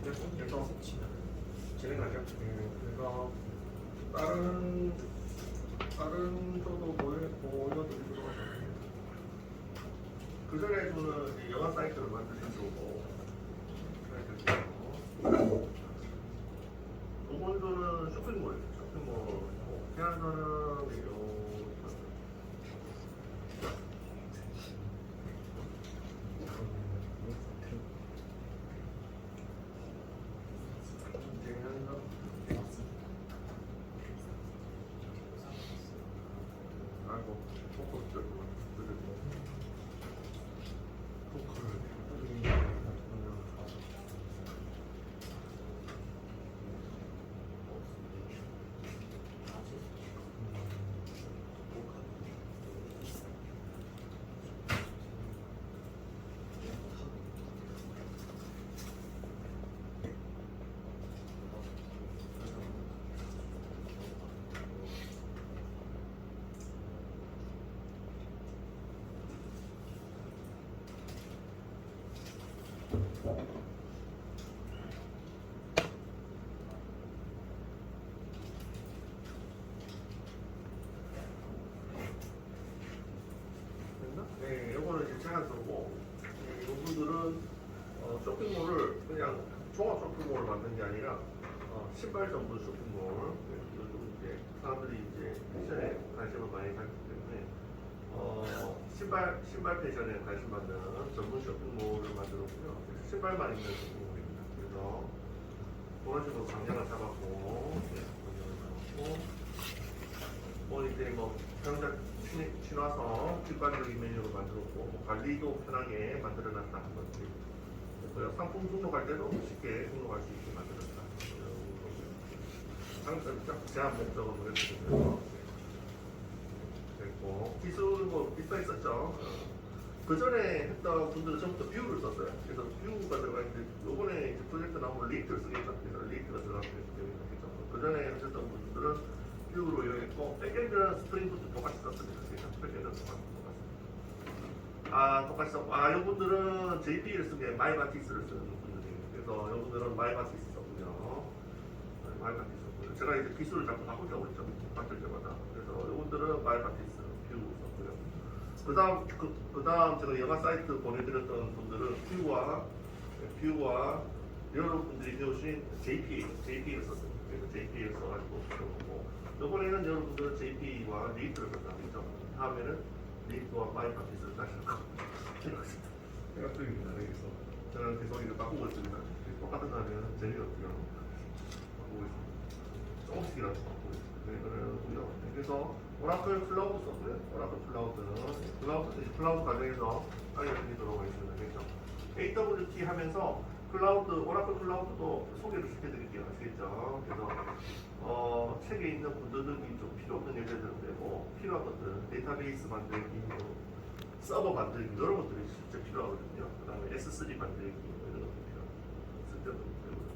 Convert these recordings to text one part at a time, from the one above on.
그래서 진행하죠. 그래서 다른 쪽도 보여드리도록 하죠. 그 전에 저는 영화 사이트를 만드시고 이번도는 쇼핑몰이죠. 쇼핑몰이고 태안서는 네, 요거는 이제 제가 쓰고 이분들은 쇼핑몰을 그냥 종합 쇼핑몰을 만든 게 아니라 신발 전문 쇼핑몰. 요즘 이제 사람들이 이제 패션에 관심을 많이 갖기 때문에 신발 패션에 관심 받는 전문 쇼핑몰을 만들었고요. 신발만 있는 쇼핑몰입니다. 그래서 그런 식으로 방향을 잡았고, 이제 사용자 친화성 뒷관리적인 메뉴로 만들었고, 관리도 편하게 만들어놨다 한 거지. 그래서 상품 등록할 때도 쉽게 등록할 수 있게 만들었다. 제한 목적은 이렇게 되고요. 됐고, 기술은 비싸 있었죠. 그 전에 했던 분들은 전부 다 뷰를 썼어요. 그래서 뷰가 들어가 있는데, 요번에 프로젝트 나오면 리트를 쓰겠다. 그래서 리트가 들어가게 되겠죠. 그 전에 하셨던 분들은 뷰로 이용했고, 백엔드는 스프링부터 똑같이 썼습니다. 백엔드는 똑같이 썼고, 이분들은 JP를 쓴 게 마이바티스를 쓰는 분들이에요. 그래서 이분들은 마이바티스 썼고요. 마이바티스 썼고요. 제가 이제 기술을 자꾸 바꾸려고 했죠. 바뀔 때마다. 그래서 이분들은 마이바티스 뷰 썼고요. 그 다음 제가 영화 사이트 보내드렸던 분들은 뷰와 여러분들이 배우신 JP를 썼습니다. 그래서 JP를 써가지고 배우고, 이번에는 여러분들은 JP와 리트를 썼다. 그죠? 다음에는 리트와 마이바티스를 다시 할 겁니다. 생각 중입니다. 그래서 저는 계속 이거 바꾸고 있습니다. 똑같은 거 하면 재미없고요. 바꾸고 있습니다. 조금씩이라도 바꾸고 있습니다. 그러고요. 그래서 오라클 클라우드 썼고요. 오라클 클라우드 과정에서 알려드리도록 하겠습니다. 그래서 AWT 하면서 오라클 클라우드도 소개를 시켜드릴게요. 아시겠죠? 그래서 책에 있는 분들이 좀 필요 없는 예제들은 되고, 필요한 것들은 데이터베이스 만들기, 서버 만들기, 이런 것들이 진짜 필요하거든요. 그 다음에 S3 만들기, 이런 것들이 필요합니다. 쓸데없는 것들이고요.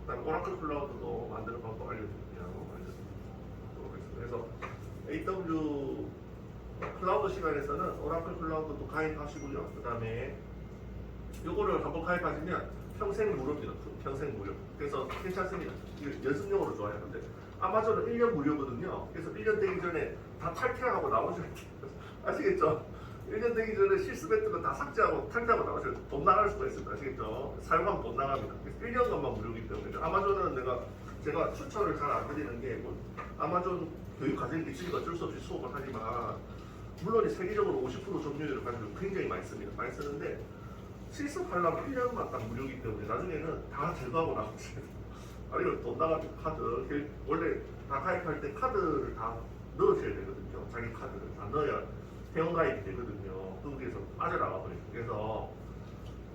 그 다음에 오라클 클라우드도 만드는 방법 알려드릴게요. 그래서 AW 클라우드 시간에서는 오라클 클라우드도 가입하시고요. 그 다음에 요거를 한번 가입하시면 평생 무료입니다. 평생 무료. 그래서 괜찮습니다. 연습용으로 좋아요. 근데 아마존은 1년 무료거든요. 그래서 1년 되기 전에 다 탈퇴하고 나오셔야 돼요. 아시겠죠? 1년 되기 전에 실습했던 거 다 삭제하고 탈퇴하고 나오셔야 돼요. 돈 나갈 수가 있습니다. 아시겠죠? 사용하면 돈 나갑니다. 그래서 1년간만 무료이기 때문에. 아마존은 제가 추천을 잘 안 드리는 게, 아마존 교육 과정이 있으니까 어쩔 수 없이 수업을 하지만, 물론 세계적으로 50% 점유율을 가지고 굉장히 많이 씁니다. 많이 쓰는데, 실습하려면 1년만 딱 무료이기 때문에 나중에는 다 제거하고 나머지 아니면 돈 나가는 카드, 원래 다 가입할 때 카드를 다 넣으셔야 되거든요. 자기 카드를 다 넣어야 회원 가입이 되거든요. 거기에서 빠져나가 버려요. 그래서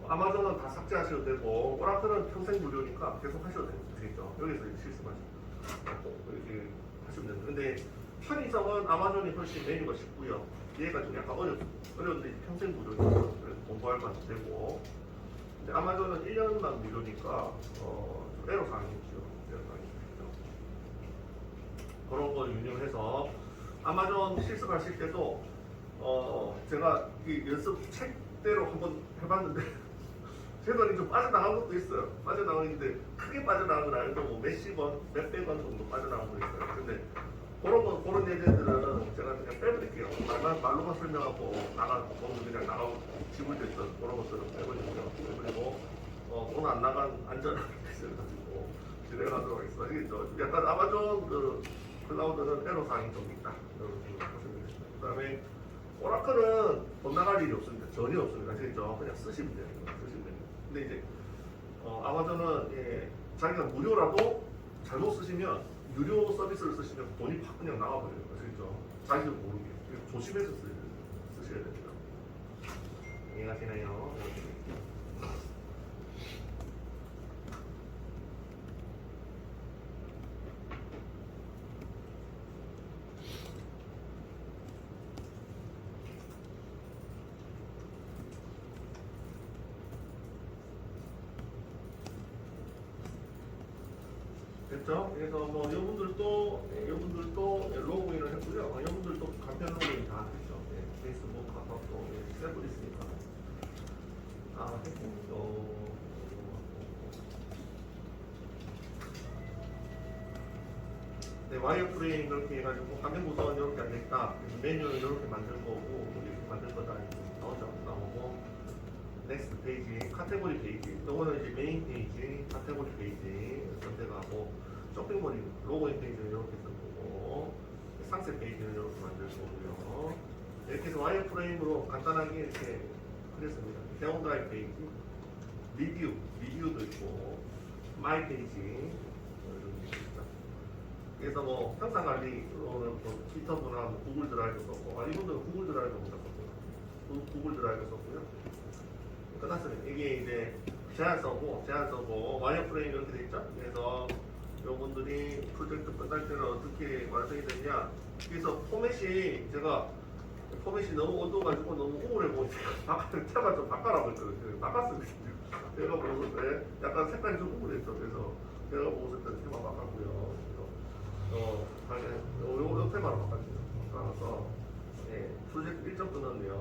아마존은 다 삭제하셔도 되고, 오라클은 평생 무료니까 계속 하셔도 되겠죠. 여기서 실습하시고 이렇게 하시면 됩니다. 근데 편의성은 아마존이 훨씬 메뉴가 쉽고요. 얘가 좀 약간 어려운데 평생 무료니까 공부할 만도 되고, 근데 아마존은 1년만 무료니까 좀 애로사항이 있죠. 그런 걸 유념해서 아마존 실습하실 때도 제가 이 연습 책대로 한번 해봤는데 재단이 좀 빠져나간 것도 있어요. 빠져나가는데 크게 빠져나간 건 아니고 뭐 몇십 원, 몇백 원 정도 빠져나간 거 있어요. 근데 그런 예제들은 제가 그냥 빼버릴게요. 말로만 설명하고 너무 그냥 나가고 지불 됐던 그런 것들은 빼버리고요. 그리고 돈 안 나간 안전한 있어가지고 진행하도록 하겠습니다. 아시겠죠? 약간 아마존 그 클라우드는 애로사항이 좀 있다. 여러분 보시면 되겠습니다. 그 다음에 오라클은 돈 나갈 일이 없습니다. 전혀 없습니다. 아시겠죠? 그냥 쓰시면 돼요. 쓰시면 됩니다. 근데 이제 아마존은 자기가 무료라도 잘못 쓰시면 유료 서비스를 쓰시면 돈이 팍 그냥 나가버려요. 아시겠죠? 자기도 모르게. 조심해서 쓰셔야 됩니다. 이해가시나요? 됐죠? 그래서 뭐 여러분들도 로그인을 했고요. 여러분들도 간편 로그인 다 했죠. 페이스북, 카카오톡, 셀프 있으니까 다 했고 와이어프레임 이렇게 해가지고 화면 구성은 이렇게 안 됐다. 메뉴는 이렇게 만들 거고 이렇게 만들 거다 나오고 넥스트 페이지, 카테고리 페이지. 이거는 이제 메인 페이지, 카테고리 페이지 선택하고 쇼핑몰이 로고인 페이지는 이렇게 쓸 거고 상세 페이지는 이렇게 만들 거고요. 이렇게 해서 와이어프레임으로 간단하게 이렇게 그렸습니다. 대원 드라이브 페이지, 리뷰도 있고 마이 페이지. 그래서 뭐 평상 관리로는 기터브나 구글 드라이브 썼고 이분들은 구글 드라이브 못 썼고요. 구글 드라이브 썼고요. 끝났습니다. 이게 이제 제안서고 와이어프레임 이렇게 돼 있죠. 그래서 여러분들이 프로젝트 끝날 때는 어떻게 완성이 되냐. 그래서 포맷이 너무 어두워가지고 너무 우울해 보이니까 제가 좀 바꿔라고 했거든요. 바꿨습니다. 제가 보고서 때 약간 색깔이 좀 우울했죠. 그래서 제가 보고서 때 테마 바꿨고요. 그래서 옆에만 바꿨죠. 바꿔서 프로젝트 1점 넣었네요.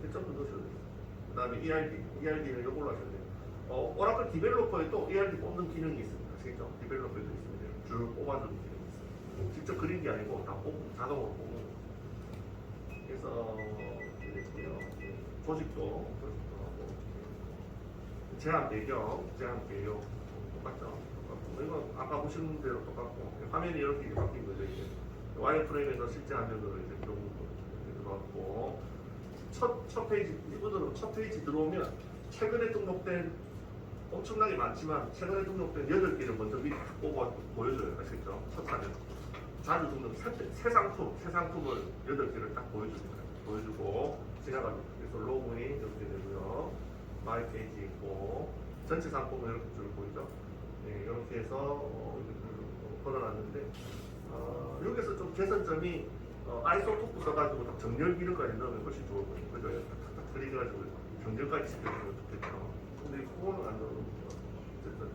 1점 넣으셔도 돼요. 그 다음에 ERD는 이걸로 하셔야 돼요. 오라클 디벨로퍼에 또 ERD 뽑는 기능이 있습니다. 아시겠죠? 디벨로퍼에도 있습니다. 줄 뽑아주는 기능이 있어요. 직접 그린 게 아니고 다 자동으로 뽑는 거예요. 그래서 이랬고요. 조직도 하고 제한 배경 똑같죠? 이건 아까 보신 대로 똑같고 화면이 이렇게 바뀐 거죠. 이제 와이어프레임에서 실제 화면으로 이제 들어왔고 첫 페이지 이분들은 첫 페이지 들어오면 최근에 등록된 엄청나게 많지만 최근에 등록된 8개를 먼저 미리 딱 뽑아 보여줘요. 아시겠죠? 첫 화면 자주 등록 새 상품을 8개를 딱 보여주고 지나갑니다. 그래서 로그인 이렇게 되고요. 마이 페이지 있고 전체 상품을 이렇게 줄 보이죠? 이렇게 해서 걸어놨는데 여기서 좀 개선점이 아이소토프 써가지고 딱 정렬 기능까지 넣으면 훨씬 좋을 거예요. 그죠? 탁탁 그려가지고 정렬까지 시켜주면 좋겠죠. 근데 그거는 안 넣어요. 어쨌든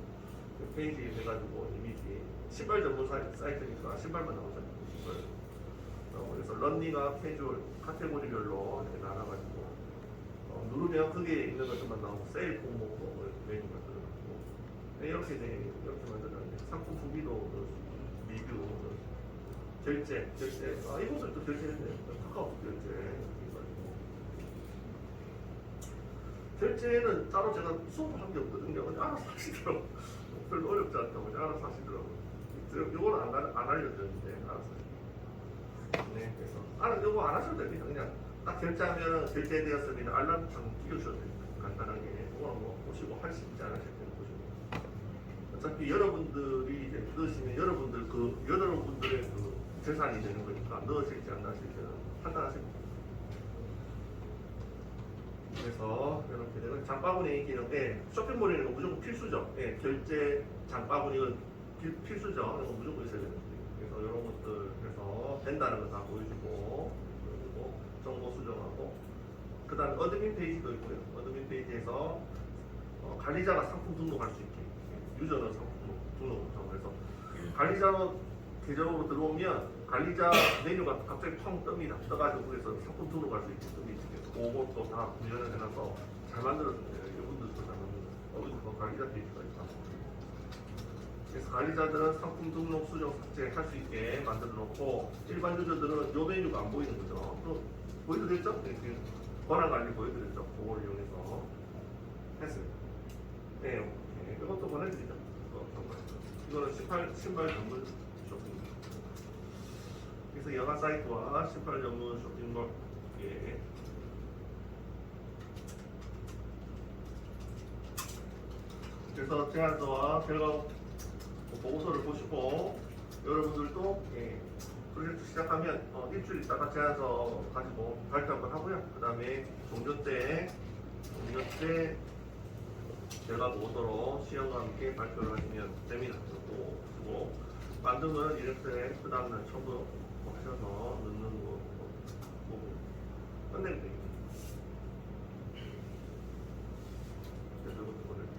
페이지 해가지고 이미지 신발 전문 사이트니까 신발만 나오잖아요. 그래서 런닝과 캐주얼 카테고리별로 이렇게 나눠가지고 누르면 그게 있는 것들만 나오고 세일 공목 메뉴가 들어가고 이렇게 만들었는데 상품 후기도 리뷰 결제 이것도 결제했네요. 카카오톡 결제는 따로 제가 수업을 한 게 없거든요. 그냥 알아서 하시더라고요. 별로 어렵지 않다고 그냥 알아서 하시더라고요. 이거는 안 알려드렸는데 알아서 네, 그래서 이거 안 하셔도 됩니다. 그냥 딱 결제하면 결제되었습니다. 알람창 끼우셔도 됩니다. 간단하게 그거 뭐 보시고 할 수 있지 않으실 때는 보시고 어차피 여러분들이 이제 넣으시면 여러분들의 그 재산이 되는 거니까 넣으실지 안 넣으실지는 판단하시면 됩니다. 그래서 이렇게 되면 장바구니 기능에 쇼핑몰에는 무조건 필수죠. 결제 장바구니는 필수죠. 이거 무조건 있어야 됩니다. 그래서 이런 것들 해서 된다는 거 다 보여주고 그리고 정보 수정하고 그 다음에 어드민 페이지도 있고요. 어드민 페이지에서 관리자가 상품 등록할 수 있게 유저는 상품 등록부터 해서 관리자로 계정으로 들어오면 관리자 메뉴가 갑자기 펑 뜹니다. 떠가지고 그래서 상품 등록할 수 있게 뜹니다. 그래서 그것도 다 구현을 해놔서 잘 만들었습니다. 이분들도 잘 만들었어요. 여기서 관리자 페이지가 있다. 그래서 관리자들은 상품 등록 수정 삭제 할 수 있게 만들어 놓고 일반 유저들은 요 메뉴가 안 보이는 거죠. 또 보여드렸죠? 이렇게 권한 관리 보여드렸죠. 그걸 이용해서 했어요. 네, 오케이. 이것도 보내드리죠. 이거는 신발 전문 쇼핑몰. 그래서 여가 사이트와 신발 전문 쇼핑몰. 예. 그래서 제안서와 결과 보고서를 보시고 여러분들도 예, 프로젝트 시작하면 일주일 있다가 제안서 가지고 발표 한번 하고요. 그 다음에 종료 때 결과 보고서로 시험과 함께 발표를 하시면 됩니다. 그리고 만든 거는 이렇게 그 다음날 첨부하셔서 넣는 거 보고 끝내면 됩니다. 그래서 이것도 보내드립니다.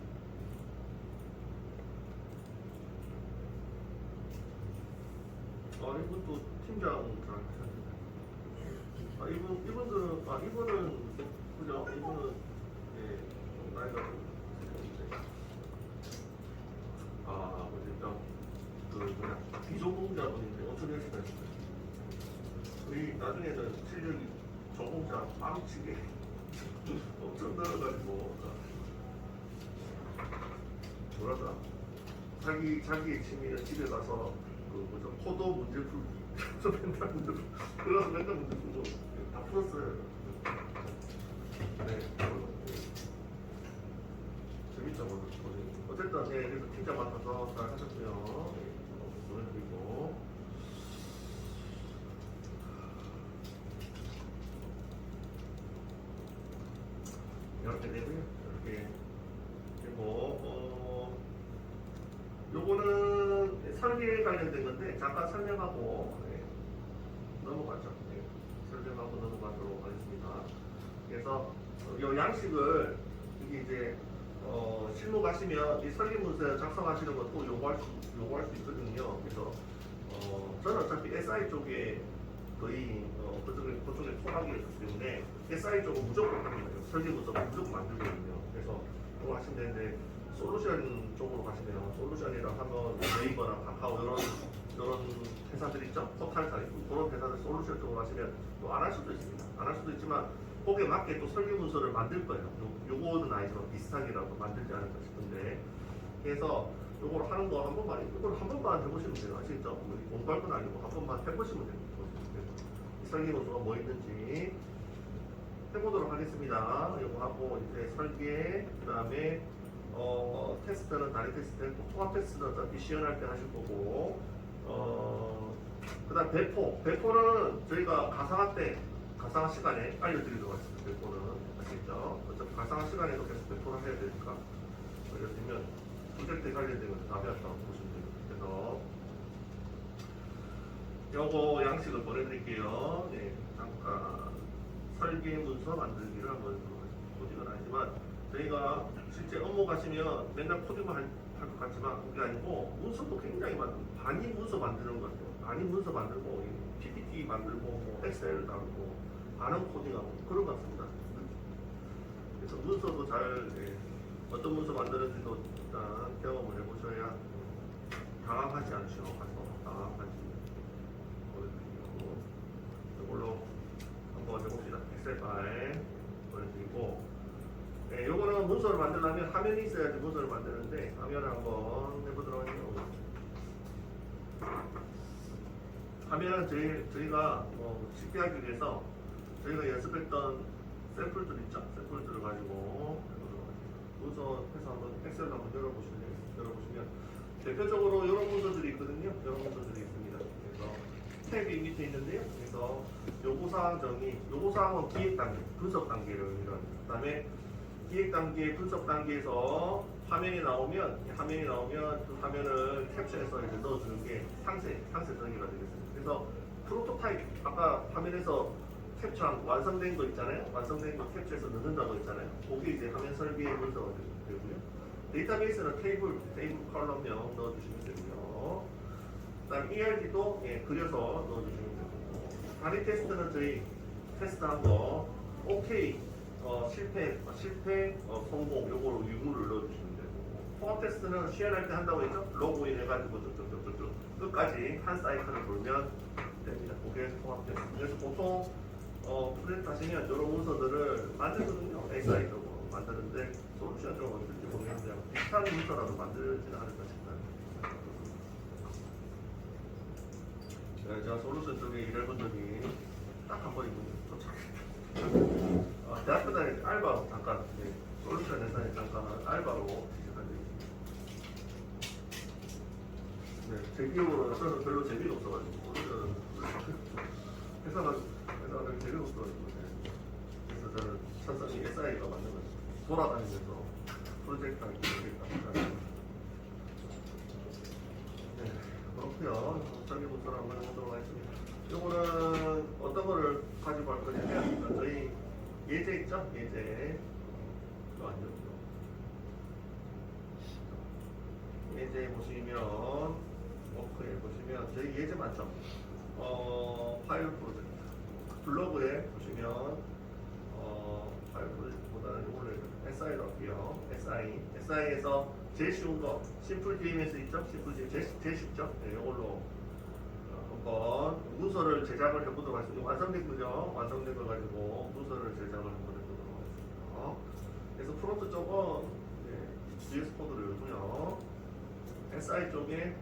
이분도 팀장 잘 하셨는데. 이분은 그죠? 이분은 예, 좀 나이가 좀 있는데. 일단 비전공자분인데 어떻게 하시나 했어요. 우리 나중에는 실력이 전공자 빵치게 엄청 늘어가지고 뭐랄까 자기의 취미는 집에 가서 코도 문제 풀기 맨날 문제 풀고 그래서 맨날 문제 풀고 다 풀었어요. 네, 재밌죠. 어쨌든 그래서 팀장 맡아서 잘 하셨고요. 보내드리고 이렇게 되고요. 이렇게 그리고 요거는 설계에 관련된 건데 잠깐 설명하고 넘어가죠. 설명하고 넘어가도록 하겠습니다. 그래서 요 양식을 이게 이제 실무 가시면 이 설계문서 작성하시는 것도 요구할 수 있거든요. 그래서 저는 어차피 SI 쪽에 거의 그쪽에 통하기 있기 때문에 SI 쪽은 무조건 합니다. 설계문서 무조건 만들거든요. 그래서 그거 하시면 되는데 솔루션 쪽으로 가시면 솔루션이라 하면 네이버나 카카오 이런 회사들 있죠? 포탈사 있고 그런 회사들 솔루션 쪽으로 가시면 또 안 할 수도 있습니다. 안 할 수도 있지만 거기에 맞게 또 설계 문서를 만들 거예요. 요거는 아니지만 비슷하게라도 만들지 않을까 싶은데 그래서 요걸 하는 거 한 번만 해보시면 돼요. 아시겠죠? 공부할 건 아니고 한 번만 해보시면 됩니다. 이 설계 문서가 뭐 있는지 해보도록 하겠습니다. 요거 하고 이제 설계 그 다음에 테스트는 다리 테스트, 통합 테스트는 어차피 시연할 때 하실 거고, 그 다음 배포는 저희가 가상화 시간에 알려드리도록 하겠습니다. 배포는 아시겠죠? 어차피 가상화 시간에도 계속 배포를 해야 되니까 알려드리면 프로젝트에 관련된 것도 다 배웠다고 보시면 됩니다. 그래서 요거 양식을 보내드릴게요. 네, 잠깐 설계 문서 만들기를 한번 보지는 아니지만 저희가 실제 업무 가시면 맨날 코딩만 할 것 같지만 그게 아니고 문서도 굉장히 많이 문서 만드는 것 같아요. 많이 문서 만들고 PPT 만들고 뭐 엑셀 나오고 반응 코딩하고 그런 것 같습니다. 그래서 문서도 잘 어떤 문서 만드는지도 일단 경험을 해보셔야 당황하지 않으시고 가서 당황하지 보여드리고 이걸로 한번 해봅시다. 엑셀 파일 보여드리고 요거는 문서를 만들려면 화면이 있어야지 문서를 만드는데 화면을 한번 해보도록 할게요. 화면은 저희가 쉽게 하기 위해서 저희가 연습했던 샘플들 있죠? 샘플들을 가지고 문서 해서 한번 엑셀을 한번 열어보시면 대표적으로 이런 문서들이 있거든요. 이런 문서들이 있습니다. 그래서 탭이 밑에 있는데요. 그래서 요구사항 정의, 요구사항은 기획 단계, 분석 단계를 의미합니다. 그 다음에 기획 단계, 분석 단계에서 화면이 나오면 그 화면을 캡처해서 이제 넣어주는 게 상세 설계가 되겠습니다. 그래서 프로토타입, 아까 화면에서 캡처한 완성된 거 있잖아요. 완성된 거 캡처해서 넣는다고 했잖아요. 그게 이제 화면 설계의 문서가 되고요. 데이터베이스는 테이블 컬럼명 넣어주시면 되고요. 그 다음 ERD도 그려서 넣어주시면 되고, 다리 테스트는 저희 테스트한 거 OK 실패, 성공, 요거로 유무를 넣어주시면 되고, 통합 테스트는 시연할 때 한다고 했죠? 로그인 해가지고 쭉쭉쭉쭉 끝까지 한 사이클을 돌면 됩니다. 그게 통합 테스트. 그래서 보통 프로젝트 하시면 이런 문서들을 만들거든요. SI적으로 만드는데 솔루션이 좀 어떨지 모르겠는데 비슷한 문서라도 만들지는 않을까 싶어요. 네, 제가 솔루션 쪽에 일해본 적이 딱 한 번이거든요. 대학교 다닐 때 알바로 잠깐 솔루션 회사에 잠깐 알바로 취직한 적이 있습니다. 네, 제 기억으로는 저는 별로 재미가 없어가지고 회사가 재미가 없어가지고 그래서 저는 천천히 SI가 맞는 거죠. 돌아다니면서 프로젝트 하기 되겠다. 네, 그렇고요. 설계부터 한번 해보도록 하겠습니다. 이거는 어떤 거를 가지고 할 거냐면 저희 예제 있죠? 예제 이거 아니죠? 예제 보시면 워크에 보시면 저희 예제 맞죠? 파일 프로젝트 블로그에 보시면 파일 프로젝트보다는 이걸로 SI로 할게요. SI에서 제일 쉬운 거 심플 DMS 있죠? 심플 DMS 제일 쉽죠? 네, 이걸로 한번 문서를 제작을 해보도록 하겠습니다. 완성된 거죠? 완성된 걸 가지고 문서를 제작을 한번 해보도록 하겠습니다. 그래서 프론트 쪽은 GS 코드를 열고요. SI 쪽에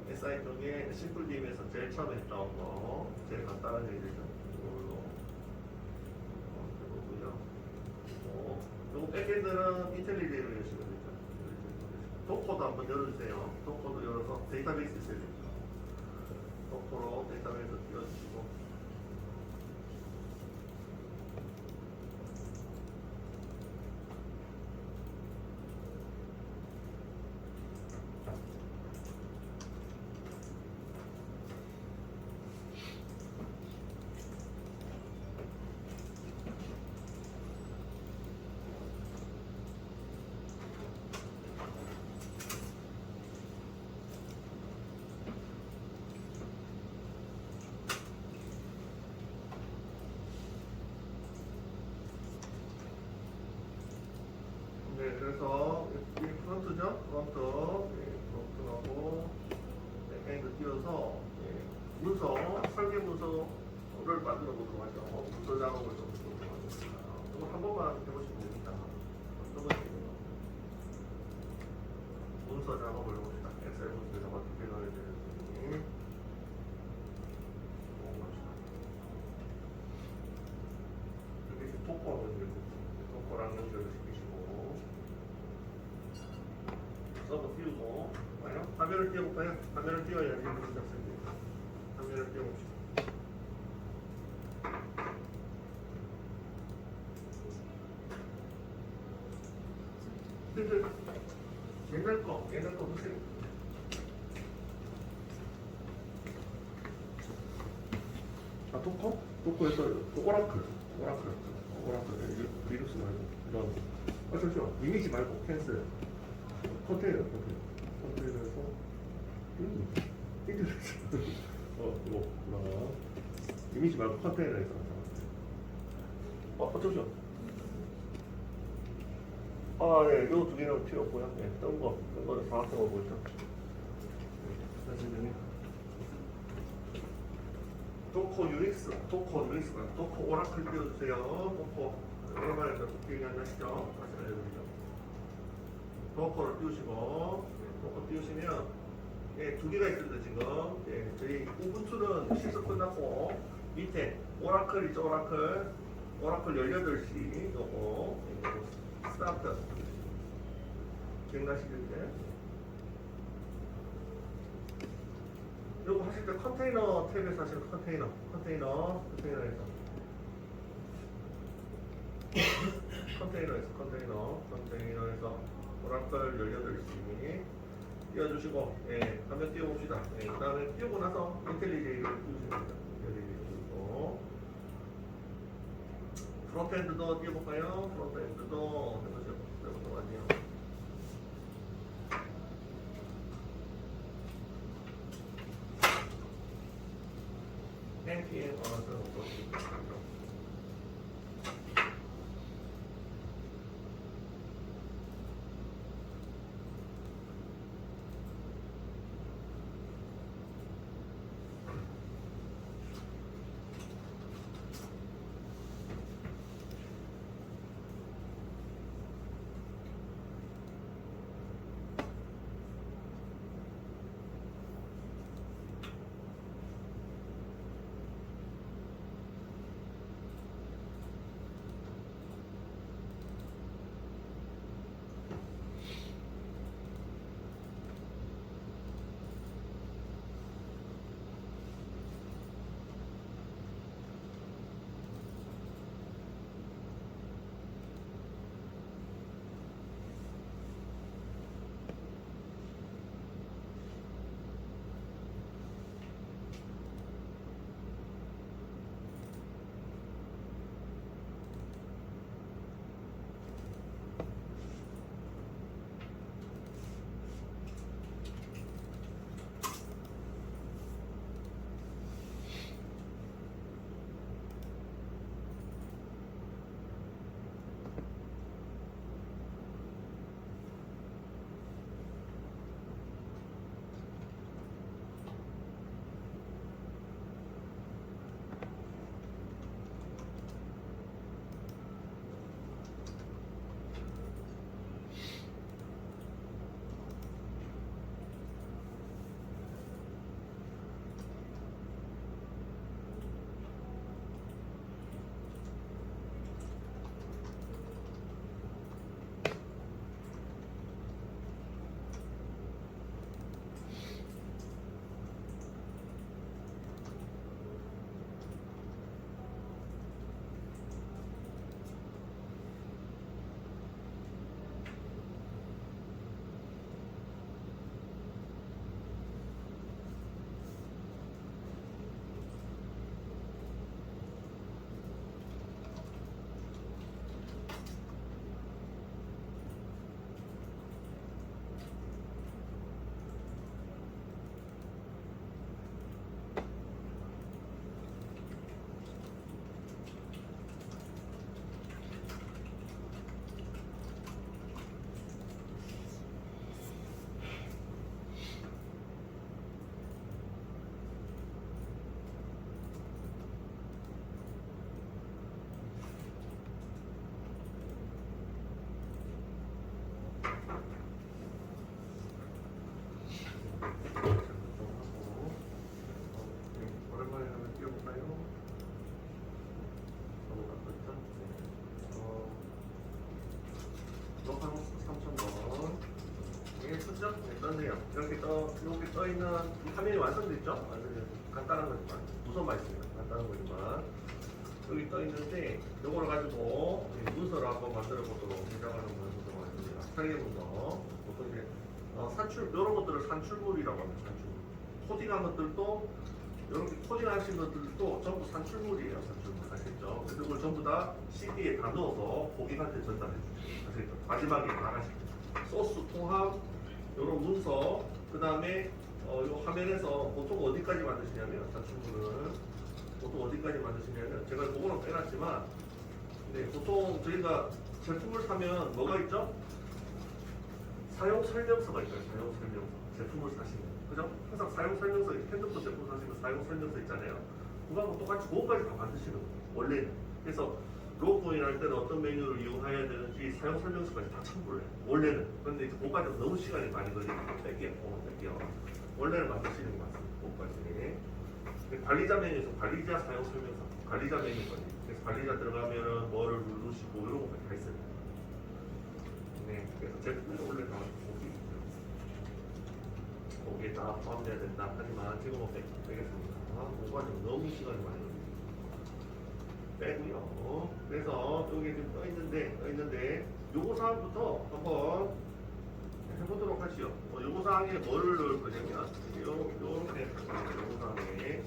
심플 DM에서 제일 처음에 했던 거 제일 간단한 얘기죠. 이걸로 해보고요. 요거 백엔드는 인텔리제이로 열시면 되죠. 도커도 한번 열어주세요. 도커도 열어서 데이터베이스 있어야 되죠. 도커로 데이터베이스 띄워주시고 네, 그래서 이 프론트죠? 프론트하고 백엔드 띄워서 문서, 설계 문서를 만들어 보도록 하죠. 문서 작업을 좀 해보도록 하겠습니다. 이거 한 번만 해보시면 됩니다. 어떤 것입니다. 문서 작업을 해봅시다. 엑셀 문서에서 어떻게 넣어야 되는지. 여기 지금 토커 연결, 토커랑 연결을 시키시고. 서버 띄우고 봐요. 화면을 띄워볼까요? 화면을 띄워야지 무슨 작성이 돼요. 화면을 띄워봅시다. 옛날 거 보세요. 토커? 토커에서 오라클 리눅스 말고 이런 잠시만 이미지 말고 캔슬 컨테이너에서 이거 이미지 말고 컨테이너에서 잠시만 네, 요 두 개는 필요 없고요. 네, 뜬 거는 사각형으로 보이죠. 도커 유닉스, 도커 오라클 띄워주세요. 도커 오랜만에 기억이 안 나시죠? 다시 알려드리죠. 도커를 띄우시고, 도커 띄우시면 두 개가 있습니다 지금. 저희 우분투는 실습 끝났고 밑에 오라클 있죠? 오라클 18시 요거 스타트 기억나시죠? 요거 하실 때 컨테이너 탭에서 하시는 컨테이너에서 컨테이너에서 오라클 18시 띄워주시고 화면 띄워봅시다. 그 다음에 띄우고 나서 인텔리제이를 띄우시면 됩니다. 인텔리제이 띄우고 프론트엔드도 띄워볼까요? 프론트엔드도 해보도록 하죠. npm 떴죠? 네, 떴네요. 이렇게 이렇게 떠 있는 이 화면이 완성됐죠? 완성됐죠? 간단한 거지만 우선만 있습니다. 간단한 거지만 여기 떠 있는데 요거를 가지고 문서를 한번 만들어 보도록 시작하는 문서가 있습니다. 설계 문서. 보통 이제 산출 이런 것들을 산출물이라고 합니다. 산출물. 코딩한 것들도 이렇게 코딩하신 것들도 전부 산출물이에요. 산출물 아시겠죠? 그래서 이걸 전부 다 CD에 다 넣어서 고객한테 전달해 주죠. 아시겠죠? 마지막에 나가실 때 소스 통합 이런 문서 그 다음에 이 화면에서 보통 어디까지 만드시냐면 산출물을 보통 어디까지 만드시냐면 제가 그거는 빼놨지만 보통 저희가 제품을 사면 뭐가 있죠? 사용 설명서가 있어요. 사용 설명서. 제품을 사시면 그죠? 항상 사용 설명서 핸드폰 제품 사시면 사용 설명서 있잖아요. 그거하고 똑같이 그거까지 다 만드시는 거예요. 원래는. 그래서 로그인 할 때는 어떤 메뉴를 이용해야 되는지 사용 설명서까지 다 첨부를 해요. 원래는. 그런데 이제 그거까지 너무 시간이 많이 걸리니까 뺄게요. 원래는 만드시는 게 맞습니다. 그거까지. 관리자 메뉴에서 관리자 사용 설명서, 관리자 메뉴까지. 그래서 관리자 들어가면은 뭐를 누르시고 이런 것까지 다 있어요. 네, 그래서 제품에 원래 다 거기에 다 포함돼야 된다. 하지만 지금은 빼겠습니다. 공부하시면 너무 시간이 많이 걸립니다. 빼고요. 그래서 여기 지금 떠 있는데 요거 사항부터 한번 해보도록 하시죠. 요거 사항에 뭐를 넣을 거냐면 요렇게 요거 사항에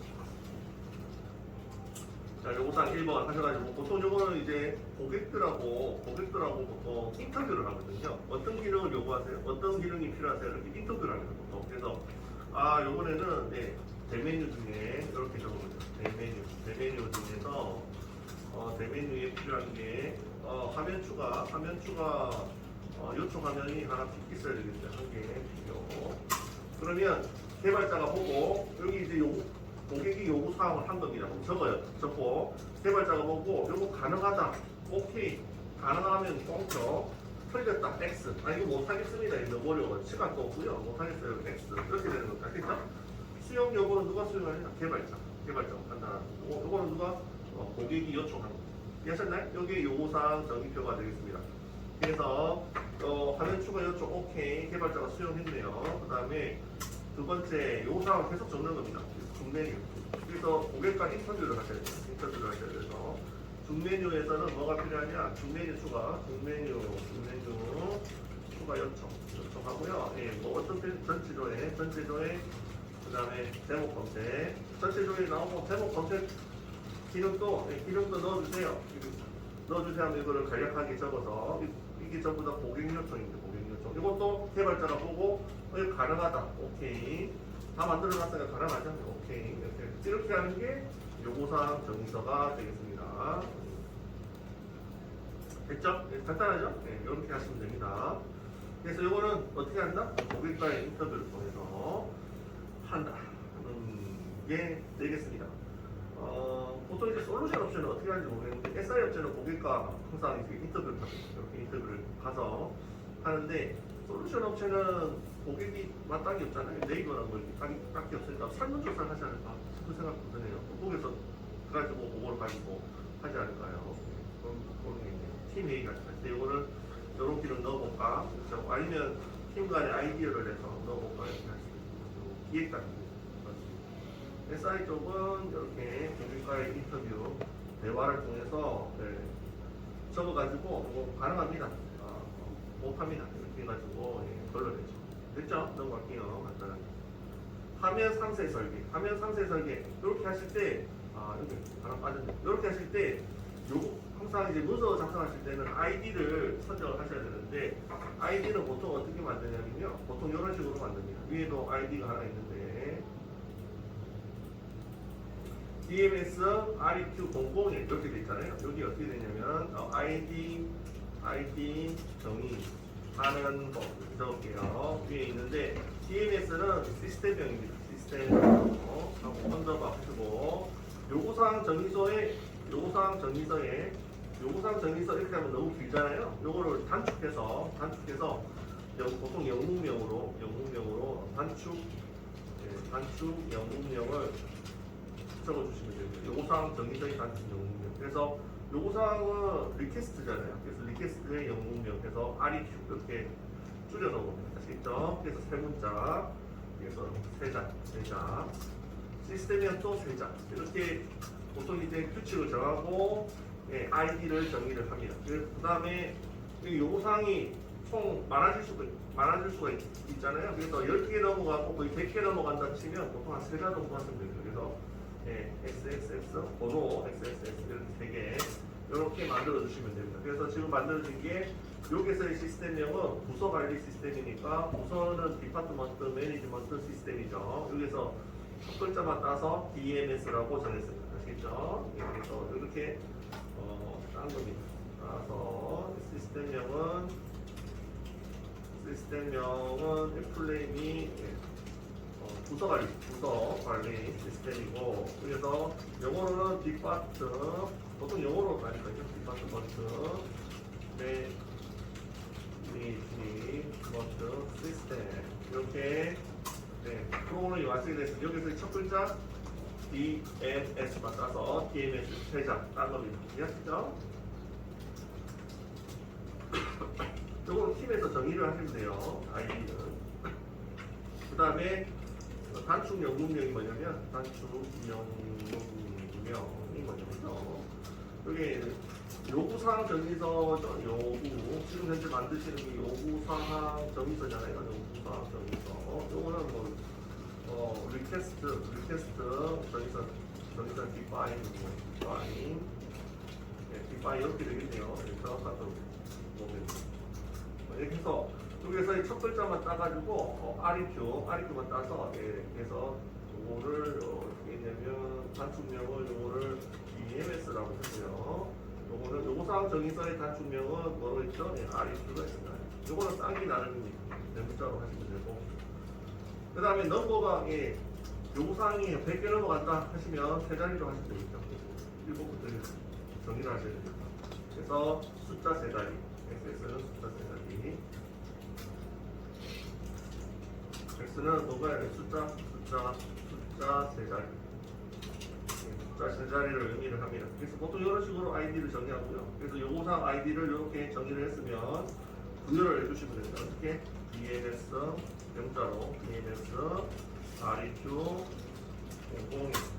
자, 요거상 1번 하셔가지고 보통 요거는 이제 고객들하고 보통 인터뷰를 하거든요. 어떤 기능을 요구하세요? 어떤 기능이 필요하세요? 이렇게 인터뷰를 합니다. 보통. 그래서 요번에는 대메뉴 중에 이렇게 적어보죠. 대메뉴 중에서 대메뉴에 필요한 게 화면 추가 요청 화면이 하나 있어야 되겠죠. 한 개 필요. 그러면 개발자가 보고 여기 이제 고객이 요구 사항을 한 겁니다. 그럼 적고 개발자가 보고 요거 가능하다. 오케이. 가능하면 꽁쳐. 틀렸다. X. 이거 못하겠습니다. 너무 어려워. 시간도 없고요. 못하겠어요. X. 이렇게 되는 겁니다. 그렇죠? 수용 여부는 누가 수용하냐? 개발자가 판단하고 요거는 누가? 고객이 요청하는 거. 이해하셨나요? 여기 요구사항 정의표가 되겠습니다. 그래서 화면 추가 요청 오케이. 개발자가 수용했네요. 그 다음에 두 번째 요구사항을 계속 적는 겁니다. 중메뉴. 그래서 고객과 인터뷰를 하셔야 돼서 중메뉴에서는 뭐가 필요하냐? 중메뉴 추가 요청하고요. 뭐 어떤 전체조회 그 다음에 제목 검색 전체조회 나오고 제목 검색 기능도 넣어주세요. 하면 이거를 간략하게 적어서 이게 전부 다 고객 요청입니다. 고객 요청. 이것도 개발자가 보고 이거 가능하다. 오케이. 다 만들어놨으니까 가능하죠? 오케이. 이렇게 하는 게 요구사항 정의서가 되겠습니다. 됐죠? 간단하죠? 이렇게 하시면 됩니다. 그래서 이거는 어떻게 한다? 고객과의 인터뷰를 통해서 한다. 게 되겠습니다. 보통 이제 솔루션 업체는 어떻게 하는지 모르겠는데 SI 업체는 고객과 항상 이렇게 인터뷰를 가서 하는데 솔루션 업체는 고객이 마땅히 없잖아요. 네이버나 뭐 딱히 없으니까 설문조사를 하지 않을까 싶은 생각도 드네요. 거기서 가지고 그걸 가지고 하지 않을까요? 그런 게 있네요. 팀 회의 같은 때 이거는 이런 기능 넣어볼까? 그렇죠? 아니면 팀 간의 아이디어를 내서 넣어볼까? 이렇게 할 수도 있고 기획 같은 거. SI 쪽은 이렇게 고객과의 인터뷰 대화를 통해서 적어가지고 뭐 가능합니다. 못합니다. 이렇게 해가지고 걸러내죠. 됐죠? 넘어갈게요. 간단하게. 화면 상세 설계. 이렇게 하실 때 여기 하나 빠졌네. 이렇게 하실 때 항상 이제 문서 작성하실 때는 아이디를 선정을 하셔야 되는데 아이디는 보통 어떻게 만드냐면요. 보통 이런 식으로 만듭니다. 위에도 아이디가 하나 있는데 DMS REQ00 이렇게 돼 있잖아요. 여기 어떻게 되냐면 ID 정의하는 법 적을게요. 위에 있는데 DMS는 시스템명입니다. 시스템하고 언더바 하시고 요구사항 정의서에 요구사항 정의서 이렇게 하면 너무 길잖아요. 요거를 단축해서 보통 영문명으로 단축 영문명을 적어주시면 됩니다. 요구사항 정의서의 단축 영문명. 그래서 요구사항은 리퀘스트잖아요. 그래서 리퀘스트의 영문명 해서 REQ 이렇게 줄여놓은 겁니다. 아시겠죠? 그래서 세 문자, 그래서 세자. 시스템명 또 세자. 이렇게 보통 이제 규칙을 정하고 아이디를 정의를 합니다. 그 다음에 요구사항이 총 많아질 수가 있잖아요. 그래서 10개 넘어가고 거의 100개 넘어간다 치면 보통 한 3자 정도 하시면 돼요. 그래서 XXX, 번호 XXX 이렇게 3개 이렇게 만들어 주시면 됩니다. 그래서 지금 만들어진 게 여기서의 시스템명은 부서 관리 시스템이니까 부서는 디파트먼트 매니지먼트 시스템이죠. 여기서 첫 글자만 따서 DMS라고 정했습니다. 아시겠죠? 그래서 이렇게 딴 겁니다. 따서 시스템명은 플레임이 부서 관리 시스템이고, 그래서 영어로는 디파트, 보통 영어로 많이 하죠. 디파트먼트 매니지먼트 시스템 이렇게 프로그램이 완성이 됐습니다. 여기서 첫 글자 DMS만 따서 DMS 세자 딴 겁니다. 이해하시죠? 이거는 팀에서 정의를 하시면 돼요. 아이디는. 그 다음에 단축 영문명이 뭐냐면 여기 요구사항 정의서죠. 지금 현재 만드시는 게 요구사항 정의서잖아요. 요구사항 정의서. 요거는 리퀘스트 정의서 define 이렇게 되겠네요. 정확한 보면. 이렇게 해서 여기서 첫 글자만 따가지고 REQ만 따서 그래서 요거를 어떻게 했냐면 단축명을 요거를 DMS라고 했고요. 요거는 요구사항 정의서의 단축명은 뭐로 했죠? REQ가 있습니다. 요거는 따기 나름입니다. 대문자로 하시면 되고, 그 다음에 넘버가 요구사항이 100개 넘어간다 하시면 세 자리로 하시면 되겠죠. 7부터 정의를 하셔야 됩니다. 그래서 숫자 세 자리, XS는 숫자 세 자리, X는 뭔가요? 숫자 세 자리. 숫자 세 자리를 의미를 합니다. 그래서 보통 이런 식으로 아이디를 정의하고요. 그래서 요구사항 아이디를 이렇게 정의를 했으면 부여를 해주시면 됩니다. 어떻게? DMS 명자로 DMS REQ 00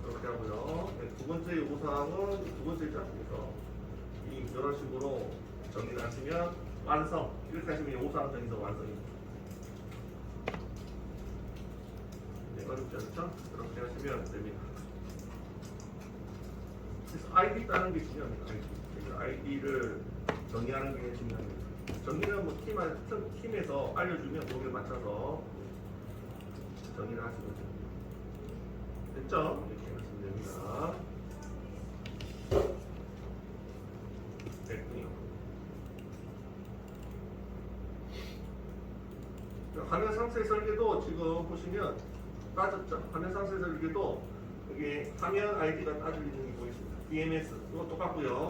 이렇게 하고요. 두 번째 요구사항은 두 번째죠. 그래서 이런 식으로 정의를 하시면 완성. 이렇게 하시면 요구사항 정의서 완성입니다. 어렵지 않죠? 그렇게 하시면 됩니다. 그래서 아이디 따는 게 중요합니다. 아이디를 정의하는 게 중요합니다. 정의는 뭐 팀에서 알려주면 거기에 맞춰서 정의를 하시면 됩니다. 됐죠? 이렇게 하시면 됩니다. 됐군요. 화면 상세 설계도 지금 보시면 따졌죠? 화면 상세 설계도 여기 화면 아이디가 따져 있는 게 보이십니다. DMS 이거 똑같고요.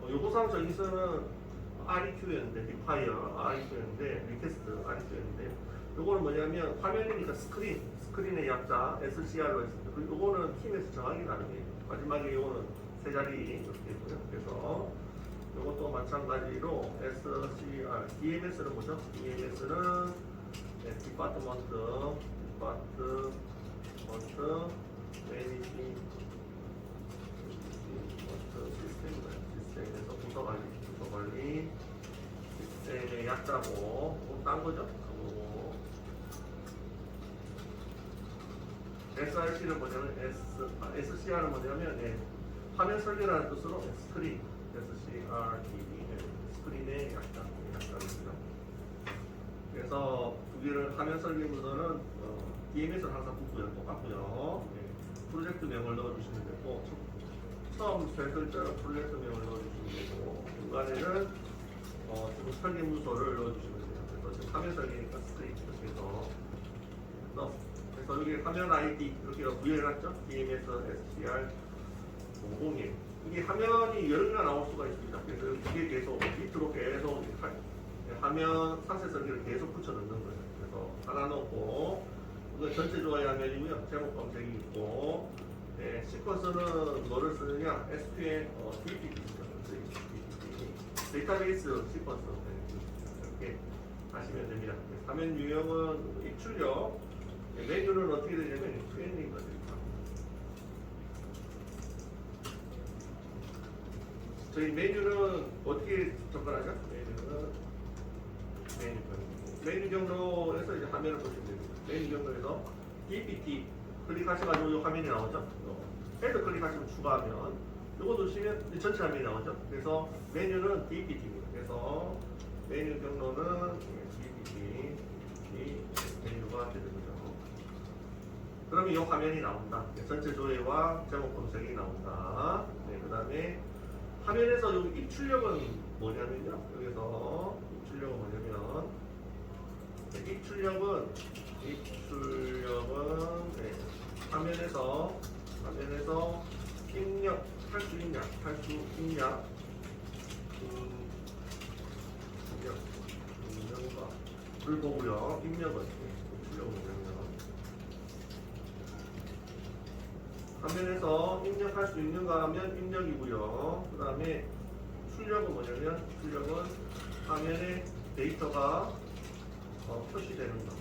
요구사항 정의서는 REQ였는데 define REQ였는데 request REQ였는데 요거는 뭐냐면 화면이니까 스크린의 약자 SCR로 했습니다. 그리고 요거는 팀에서 정하기 나름이에요. 마지막에 요거는 세 자리 이렇게 있고요. 그래서 요것도 마찬가지로 SCR DMS는 뭐죠? DMS는 디파트먼트 매니지먼트 시스템에서 부서 관리 시스템의 약자고 딴 거죠? SRC는 뭐냐면 SCR은 뭐냐면 화면 설계라는 뜻으로 스크린 SCRTV 스크린의 약자입니다. 그래서 두 개를 화면 설계 문서는 DMS는 항상 붙고요. 똑같고요. 프로젝트명을 넣어주시면 되고 처음 세 글자는 프로젝트명을 넣어주시면 되고 중간에는 지금 설계 문서를 넣어주시면 돼요. 그래서 지금 화면 설계니까 스크립트 그래서 여기 화면 ID 이렇게 부여해놨죠? DMS SCR 00에 이게 화면이 여러 개가 나올 수가 있습니다. 그래서 이게 계속 밑으로 계속 화면 상세 설계를 계속 붙여 넣는 거예요. 그래서 하나 넣고 이거 전체 좋아야 화면이고요. 제목 검색이 있고 시퀀스는 뭐를 쓰느냐? SQL DBT 데이터베이스 시퀀스 이렇게 하시면 됩니다. 화면 유형은 입출력, 메뉴는 어떻게 되냐면 트레이닝 거든요. 저희 메뉴는 어떻게 접근하죠? 메뉴 경로에서 이제 화면을 보시면 됩니다. 메뉴 경로에서 DPT 클릭하셔가지고 이 화면이 나오죠. 헤드 클릭하시면 추가하면 이거 누르시면 전체 화면이 나오죠. 그래서 메뉴는 DPT입니다. 그래서 메뉴 경로는 DPT 메뉴가 되는 거죠. 그러면 이 화면이 나온다. 전체 조회와 제목 검색이 나온다. 네, 그 다음에 화면에서 여기 입출력은 뭐냐면요. 여기서 입출력은 뭐냐면 입출력은 네, 화면에서 입력할 수 있냐 입력과 불 보고요. 입력은 입출력은 뭐냐면 화면에서 입력할 수 있는가 하면 입력이고요. 그 다음에 출력은 뭐냐면 출력은 화면에 데이터가 표시되는 거.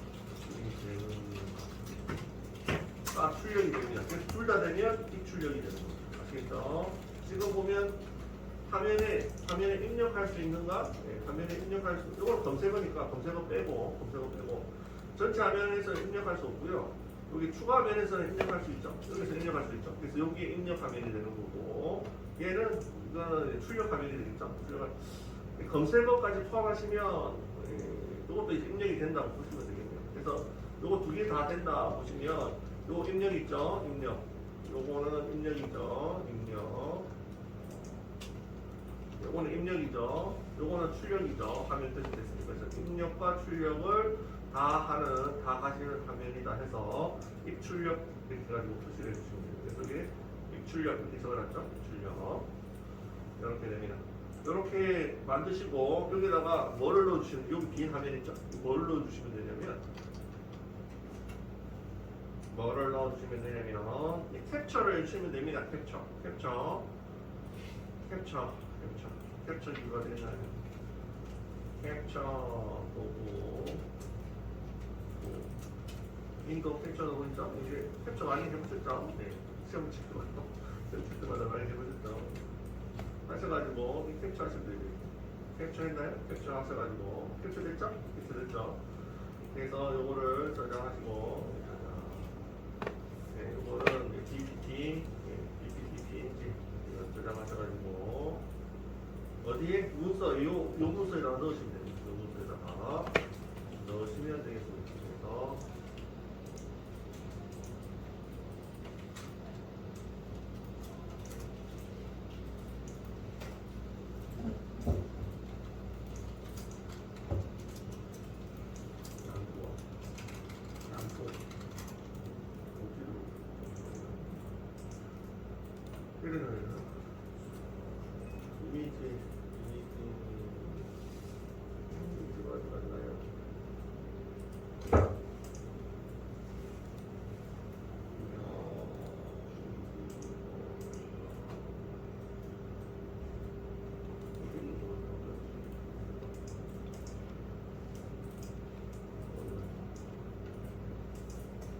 출력이 됩니다. 둘 다 되면 입출력이 되는 거죠. 아시겠죠? 지금 보면 화면에 입력할 수 있는가? 네, 화면에 입력할 수, 이건 검색어니까 검색어 빼고 전체 화면에서 입력할 수 없고요. 여기 추가 화면에서는 입력할 수 있죠. 여기서 입력할 수 있죠. 그래서 여기에 입력 화면이 되는 거고, 얘는 이거는 출력 화면이 되겠죠. 검색어까지 포함하시면 이것도 이제 입력이 된다고 보시면 되겠네요. 그래서 이거 두 개 다 된다 보시면 요 입력 있죠. 입력. 요거는 입력이죠. 입력. 요거는 입력이죠. 요거는 출력이죠. 화면 표시됐으니까. 그래서 입력과 출력을 다 가시는 화면이다 해서 입출력 이렇게 해가지고 표시를 해주시면 돼요. 그래서 이게 입출력 이렇게 적어놨죠. 입출력. 이렇게 됩니다. 이렇게 만드시고 여기다가 뭐를 넣어주시면 여기 빈 화면 있죠? 뭐를 넣어주시면 되냐면 캡처를 해주시면 됩니다. 캡처 이유가 되나요? 캡처 보고 인도 캡처 보고 있죠? 이제 캡처 많이 해보셨죠? 네. 시험 칠 때마다 많이 해보셨죠? 하셔가지고 이 캡처 하시면 돼요. 캡처했나요? 캡처 하셔가지고 캡처됐죠? 그래서 요거를 저장하시고 네, 요거는 PPT 이거 저장하셔가지고 어디에 문서 요 문서에다가 넣으시면 됩니다. 요 문서에다가 넣으시면 되겠습니다. 그래서 이미지가 어디 갔나요?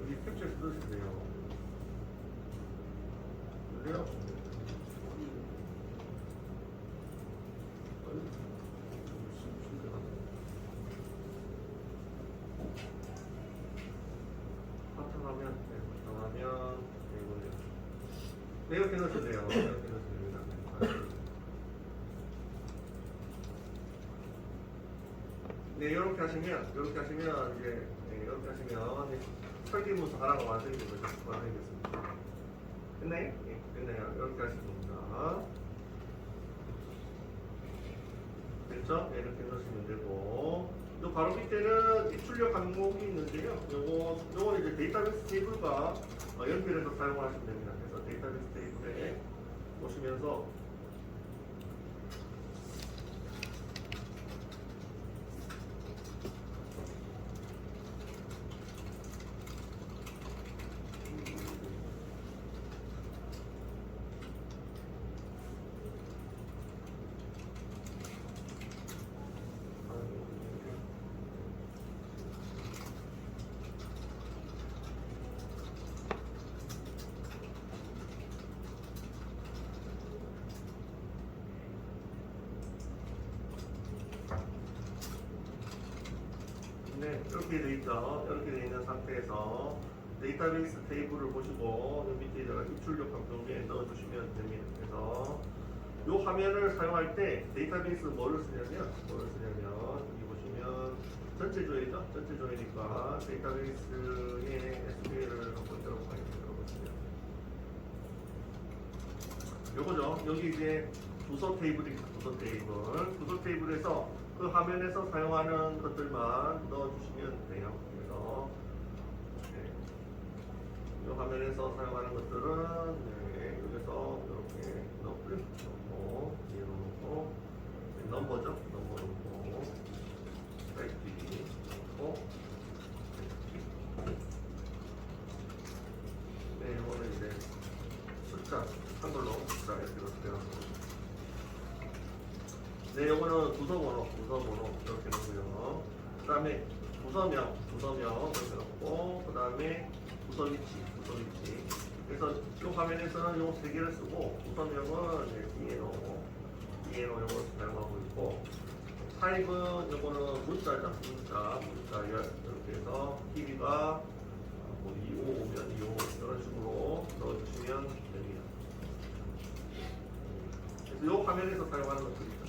여기 캡처해서 넣으시면 돼요. 바탕화면 네, 이렇게 넣으시면 돼요. 이렇게 넣으시면 됩니다. 네, 이렇게 하시면 이제 이렇게 하시면 설계문서 하나가 완성이 된 거죠. 완성이 됐습니다. 끝나요? 네, 끝나요. 이렇게 하시면 됩니다. 됐죠? 네, 이렇게 넣으시면 되고, 요 바로 밑에는 입출력 항목이 있는데요. 요거는 이제 데이터베이스 테이블과 연결해서 사용하시면 됩니다. 그래서 데이터베이스 테이블에 보시면서 네, 이렇게 돼 있죠. 이렇게 돼 있는 상태에서 데이터베이스 테이블을 보시고 여기 밑에다가 입출력 방송에 넣어주시면 됩니다. 그래서 이 화면을 사용할 때 데이터베이스 뭐를 쓰냐면 여기 보시면 전체 조회죠. 전체 조회니까 데이터베이스의 SQL을 한번 열어보겠습니다. 요거죠. 여기 이제 부서 테이블입니다. 부서 테이블. 부서 테이블에서 그 화면에서 사용하는 것들만 넣어주시면 돼요. 그래서 이 화면에서 사용하는 것들은 여기서 이렇게 넣고 뒤로 놓고 넘버죠. 넘버 놓고 스타일키 놓고 네, 이거는 이제 숫자 한글로 숫자 이렇게 넣을게요. 네, 이거는 부서번호 이렇게 넣고요. 그 다음에 부서명 이렇게 넣고 그 다음에 부서 위치. 그래서 이 화면에서는 이 세 개를 쓰고 부서명은 DNO 이걸 사용하고 있고 타입은 이거는 문자죠. 문자열 이렇게 해서 TV가 25면 25 이런 식으로 넣어주시면 됩니다. 그래서 이 화면에서 사용하는 것들이죠.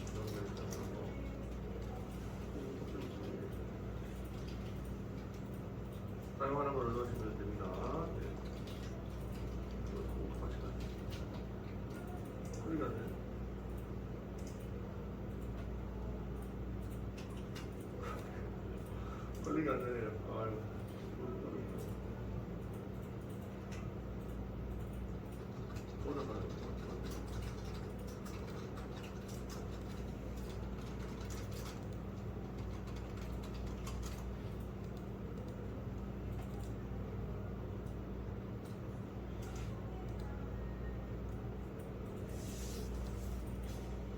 사용하는 걸 넣어주시면 됩니다. 네. 소리가 안 되네. 소리가 안 되네요. 아이고.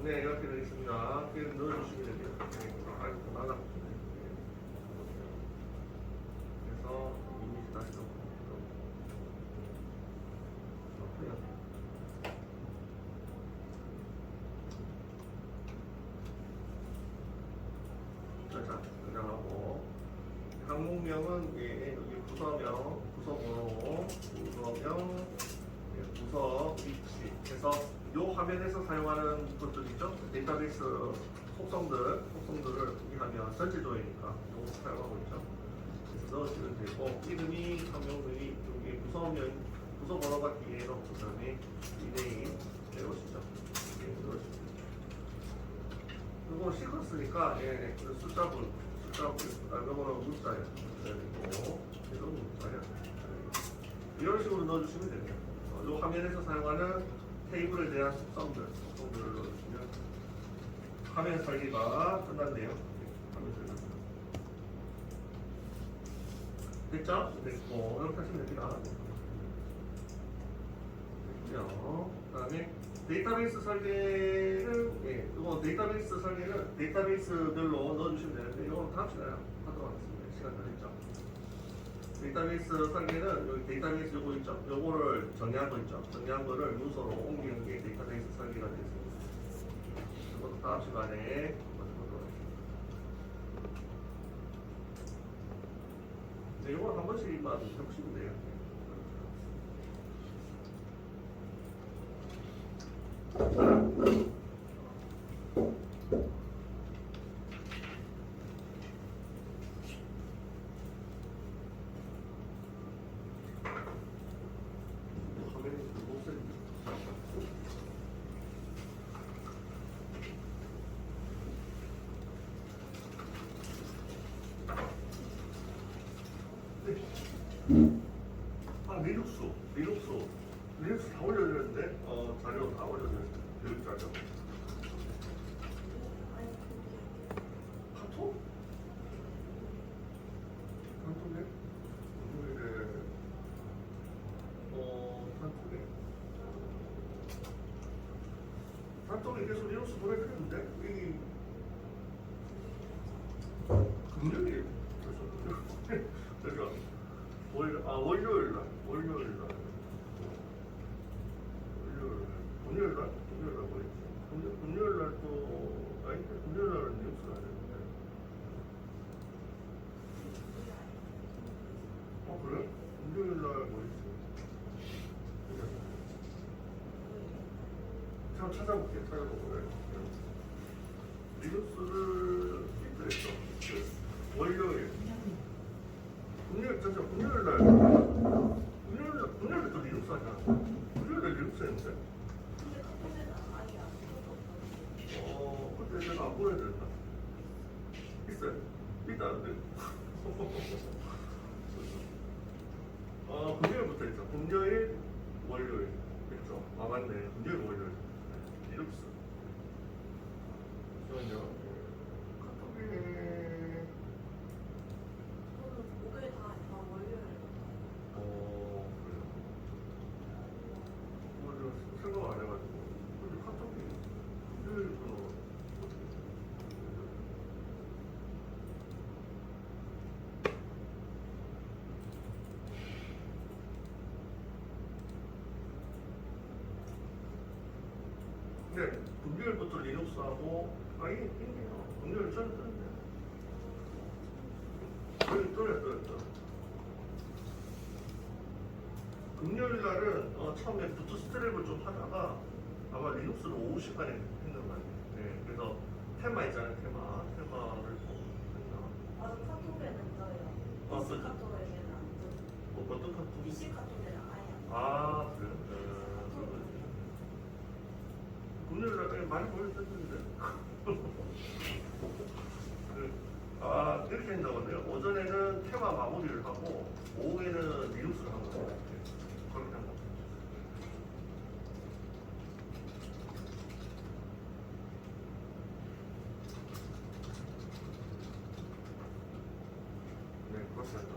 네, 이렇게 되어 있습니다. 그래서 넣어주시면 됩니다. 아이고, 나가. 그래서 이미지 다시 넣고요. 자, 저장하고 항목명은 여기 부서명, 부서번호, 부서명, 부서 위치 해서 이 화면에서 사용하는 것들이죠. 데이터베이스 속성들을 이 화면 전체 조회니까 이거 사용하고 있죠. 그래서 넣으시면 되고 이름이 항목명이 여기 부서번호가 뒤에 넣고 그다음에 이메일 넣으시죠. 이거 시퀀스니까 숫자분 그다음에 이거는 문자예요. 이건 문자예요. 이런 식으로 넣어주시면 됩니다. 이 화면에서 사용하는 테이블에 대한 속성들을 넣어주시면 화면 설계가 끝났네요. 화면 설계 됐죠? 됐고 이렇게 하시면 됩니다. 그 다음에 데이터베이스 설계는 이거 데이터베이스 설계는 데이터베이스별로 넣어주시면 되는데 이거는 다음 시간에 하도록 하겠습니다. 시간 다 됐죠? 데이터베이스 설계는 여기 데이터베이스 요거 있죠? 요거를 정리한 거 있죠? 정리한 거를 문서로 옮기는 게 데이터베이스 설계가 되겠습니다. 이것도 다음 시간에 하도록 하겠습니다. 네, 요거 한 번씩만 해보시면 돼요. 리눅스 다 올려드렸는데 자료 다 올려드렸어요. 교육 자료. 카톡? 카톡에? 카톡에 계속 리눅스 보내드렸는데 이 금요일이에요. 그래서 월요일날 뭐였지? 금요일날 또 금요일날은 뉴스가 되는데 모르겠어요. 제가 찾아볼게요. 찾아보고요. 리눅스를 있더랬죠. 월요일. 금요일, 금요일 날. 금요일에 또 리눅스 하잖아. 금요일에 리눅스 했는데? 근데 카톡에는 아예 안 써서 그때 내가 안 보내드렸나? 있어요. 있다는데. 금요일부터 있죠. 금요일, 월요일. 그렇죠. 아, 맞네. 금요일, 월요일. 리눅스. 잠시만요. 카톡에. 저는 목요일 다 월요일 그래요. 그거 생각 안 해가지고. 근데 카톡이 금요일부터 어떻게. 네, 금요일부터 리눅스하고 있네요. 금요일 전에 뜨는데. 여기 떠요. 금요일 날은 처음에 부트스트랩을 좀 하다가 아마 리눅스를 오후 시간에 했는 거 같아요. 네, 그래서 테마 있잖아요. 테마를 했나? 맞아, 카톡에는 떠요. 아, PC 그죠? 카톡에는 안 떠요. 어떤 카톡? PC 카톡에는 아예 안 떠요. 아, 그래요? 금요일 날 그냥 많이 보여줬는데. 이렇게 한다고 하네요. 오전에는 테마 마무리를 하고, 오후에는 리눅스를 하는 거예요. 그렇게 한 거. 네, 그렇습니다.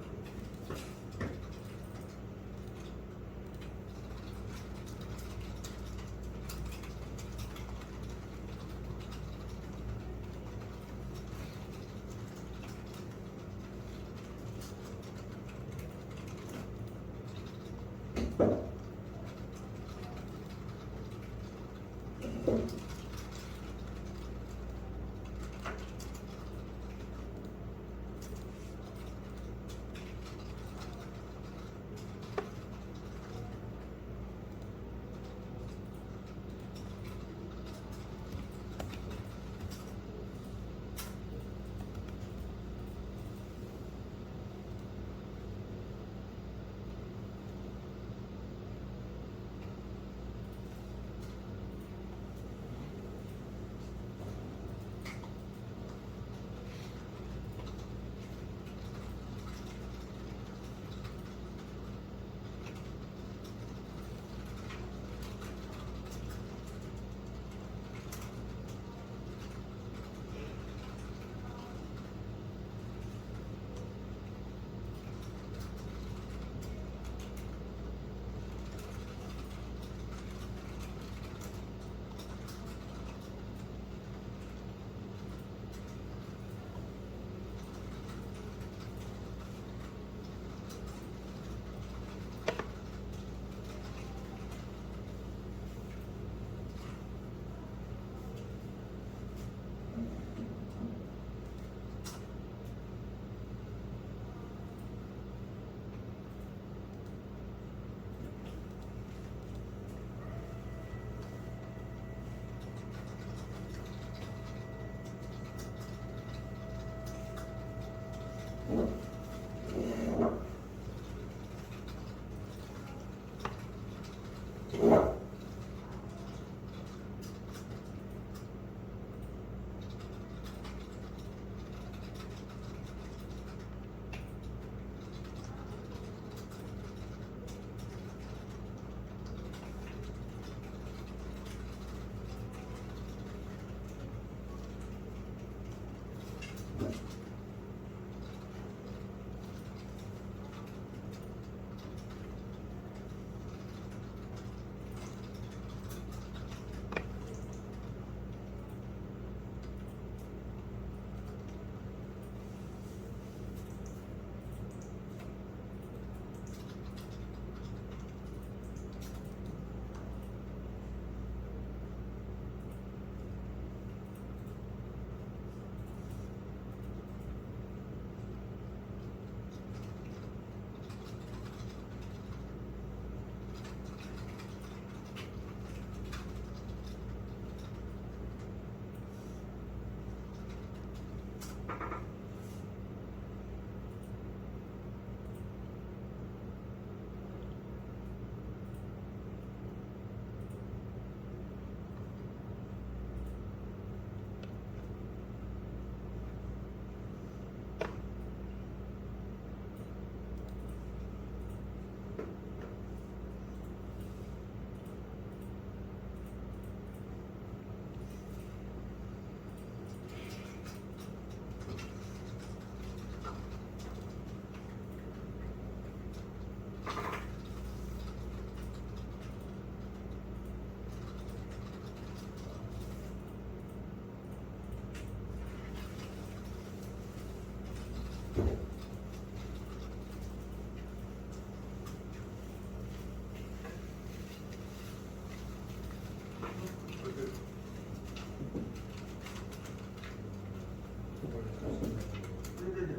네네네.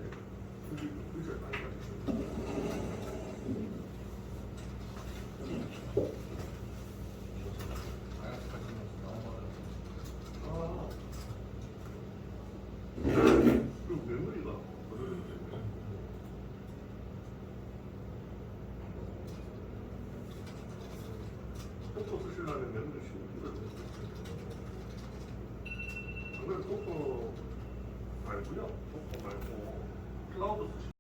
여기 의자 많이 가지고. 아. 그리고 메모리가 어려운데. 포토 쓰시려면 메모리 쉬우거든요. 안 그래도 포토 말고요. 포토 말고 클라우드 쓰시